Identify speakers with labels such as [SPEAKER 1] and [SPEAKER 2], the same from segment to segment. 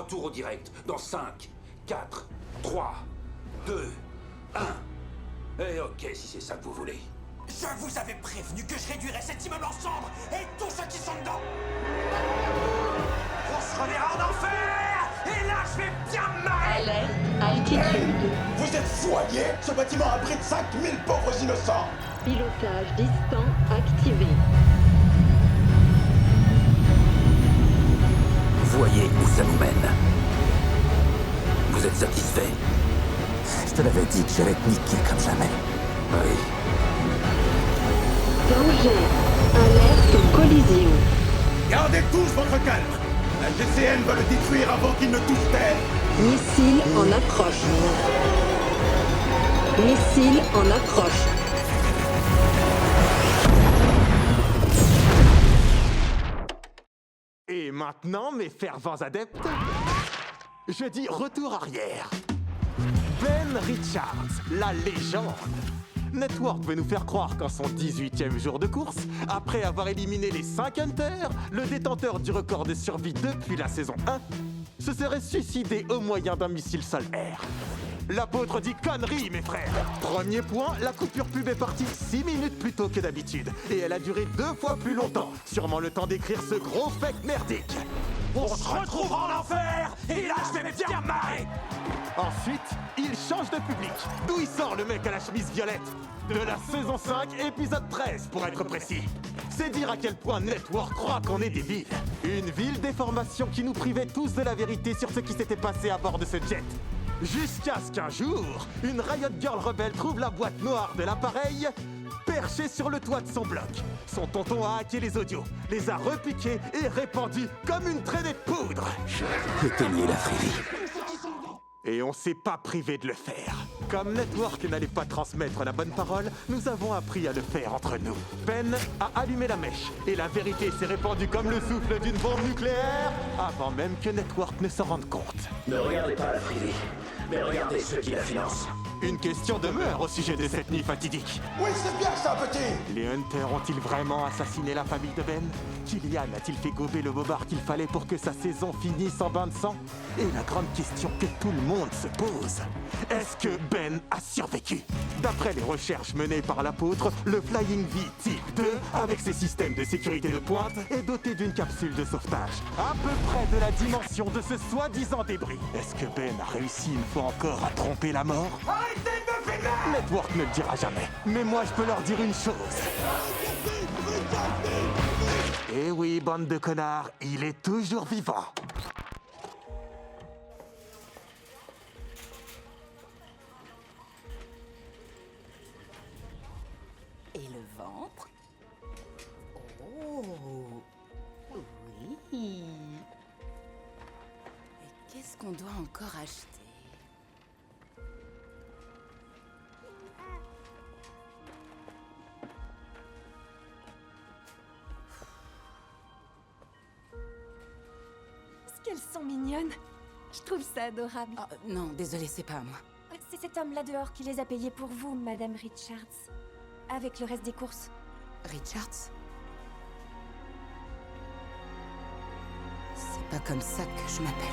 [SPEAKER 1] Retour au direct dans 5, 4, 3, 2, 1. Et ok si c'est ça que vous voulez.
[SPEAKER 2] Je vous avais prévenu que je réduirais cet immeuble en cendres et tous ceux qui sont dedans. On se reverra en enfer. Et là, je vais bien me marrer.
[SPEAKER 3] Alerte, altitude.
[SPEAKER 4] Vous êtes fous, alliés? Ce bâtiment abrite 5000 pauvres innocents.
[SPEAKER 3] Pilotage distant activé.
[SPEAKER 1] Voyez où ça nous mène. Vous êtes satisfait?
[SPEAKER 4] Je te l'avais dit que j'allais te niquer comme jamais.
[SPEAKER 1] Oui.
[SPEAKER 3] Danger. Alerte collision.
[SPEAKER 4] Gardez tous votre calme. La GCN va le détruire avant qu'il ne touche terre.
[SPEAKER 3] Missile en approche. Missile en approche.
[SPEAKER 5] Et maintenant, mes fervents adeptes, je dis retour arrière. Ben Richards, la légende. Network veut nous faire croire qu'en son 18e jour de course, après avoir éliminé les 5 Hunters, le détenteur du record de survie depuis la saison 1 se serait suicidé au moyen d'un missile sol-air. L'apôtre dit connerie, mes frères. Premier point, la coupure pub est partie 6 minutes plus tôt que d'habitude. Et elle a duré 2 fois plus longtemps. Sûrement le temps d'écrire ce gros fake merdique.
[SPEAKER 2] On se retrouvera en enfer. Et là, je vais me bien marrer.
[SPEAKER 5] Ensuite, il change de public. D'où il sort le mec à la chemise violette? De la saison 5, épisode 13, pour être précis. C'est dire à quel point Network croit qu'on est des villes. Une ville déformation qui nous privait tous de la vérité sur ce qui s'était passé à bord de ce jet. Jusqu'à ce qu'un jour, une Riot Girl rebelle trouve la boîte noire de l'appareil perchée sur le toit de son bloc. Son tonton a hacké les audios, les a repiqués et répandus comme une traînée de poudre.
[SPEAKER 1] Éteignez la frérie.
[SPEAKER 5] Et on s'est pas privé de le faire. Comme Network n'allait pas transmettre la bonne parole, nous avons appris à le faire entre nous. Ben a allumé la mèche, et la vérité s'est répandue comme le souffle d'une bombe nucléaire, avant même que Network ne s'en rende compte.
[SPEAKER 1] Ne regardez pas la frérie, mais regardez ceux qui la financent.
[SPEAKER 5] Une question demeure au sujet de cette nuit fatidique.
[SPEAKER 4] Oui, c'est bien ça, petit.
[SPEAKER 5] Les Hunters ont-ils vraiment assassiné la famille de Ben? Killian a-t-il fait gober le bobard qu'il fallait pour que sa saison finisse en bain de sang? Et la grande question que tout le monde se pose, est-ce que Ben a survécu? D'après les recherches menées par l'apôtre, le Flying V Type 2, avec ses systèmes de sécurité de pointe, est doté d'une capsule de sauvetage, à peu près de la dimension de ce soi-disant débris. Est-ce que Ben a réussi une fois encore à tromper la mort?
[SPEAKER 2] Arrêtez de me filmer.
[SPEAKER 5] Network ne le dira jamais, mais moi je peux leur dire une chose. Eh oui, bande de connards, il est toujours vivant.
[SPEAKER 6] Et le ventre? Oh, oui. Et qu'est-ce qu'on doit encore acheter?
[SPEAKER 7] Est-ce qu'elles sont mignonnes? Je trouve ça adorable.
[SPEAKER 6] Oh, non, désolé, c'est pas à moi.
[SPEAKER 7] C'est cet homme-là dehors qui les a payés pour vous, Madame Richards. Avec le reste des courses.
[SPEAKER 6] Richards? C'est pas comme ça que je m'appelle.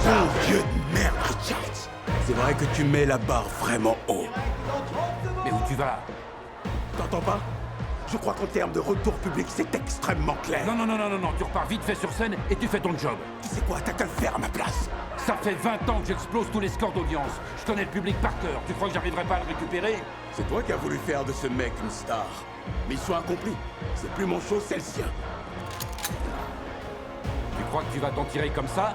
[SPEAKER 4] Bon Dieu de merde, Richards. C'est vrai que tu mets la barre vraiment haut.
[SPEAKER 1] Mais où tu vas?
[SPEAKER 4] T'entends pas? Je crois qu'en termes de retour public, c'est extrêmement clair.
[SPEAKER 1] Non, tu repars vite fait sur scène et tu fais ton job.
[SPEAKER 4] Tu sais quoi, t'as qu'à le faire à ma place.
[SPEAKER 1] Ça fait 20 ans que j'explose tous les scores d'audience. Je connais le public par cœur. Tu crois que j'arriverai pas à le récupérer?
[SPEAKER 4] C'est toi qui as voulu faire de ce mec une star. Mission accomplie. C'est plus mon show, c'est le sien.
[SPEAKER 1] Tu crois que tu vas t'en tirer comme ça?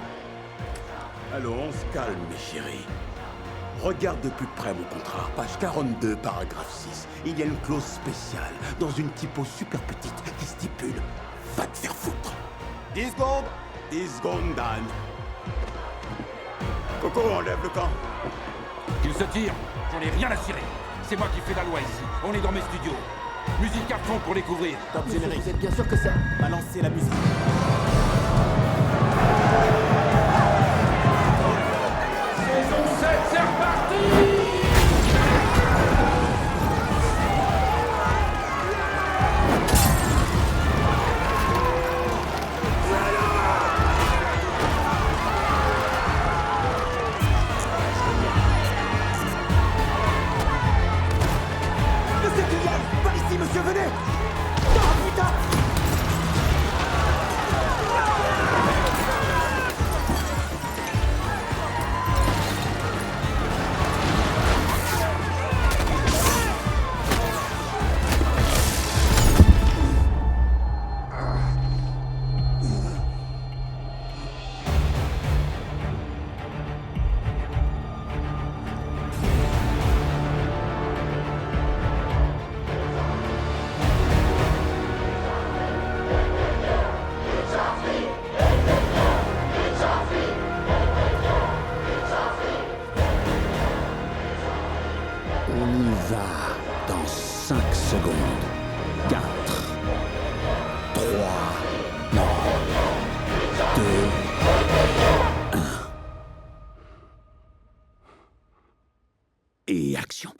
[SPEAKER 4] Allons, on se calme, mes chéris. Regarde de plus près mon contrat, page 42, paragraphe 6. Il y a une clause spéciale, dans une typo super petite, qui stipule « Va te faire foutre ». 10 secondes. 10 secondes, Dan. Coco, enlève le camp.
[SPEAKER 1] Qu'il se tire. J'en ai rien à cirer. C'est moi qui fais la loi ici. On est dans mes studios. Musique à fond pour les couvrir.
[SPEAKER 8] Top générique. Vous êtes bien sûr que ça... Balancez la musique.
[SPEAKER 1] Saison 7, c'est reparti!
[SPEAKER 8] Monsieur Kylian, par ici, monsieur, venez. Oh, putain.
[SPEAKER 4] On y va dans 5 secondes. 4, 3, non, 2, 1. Et action.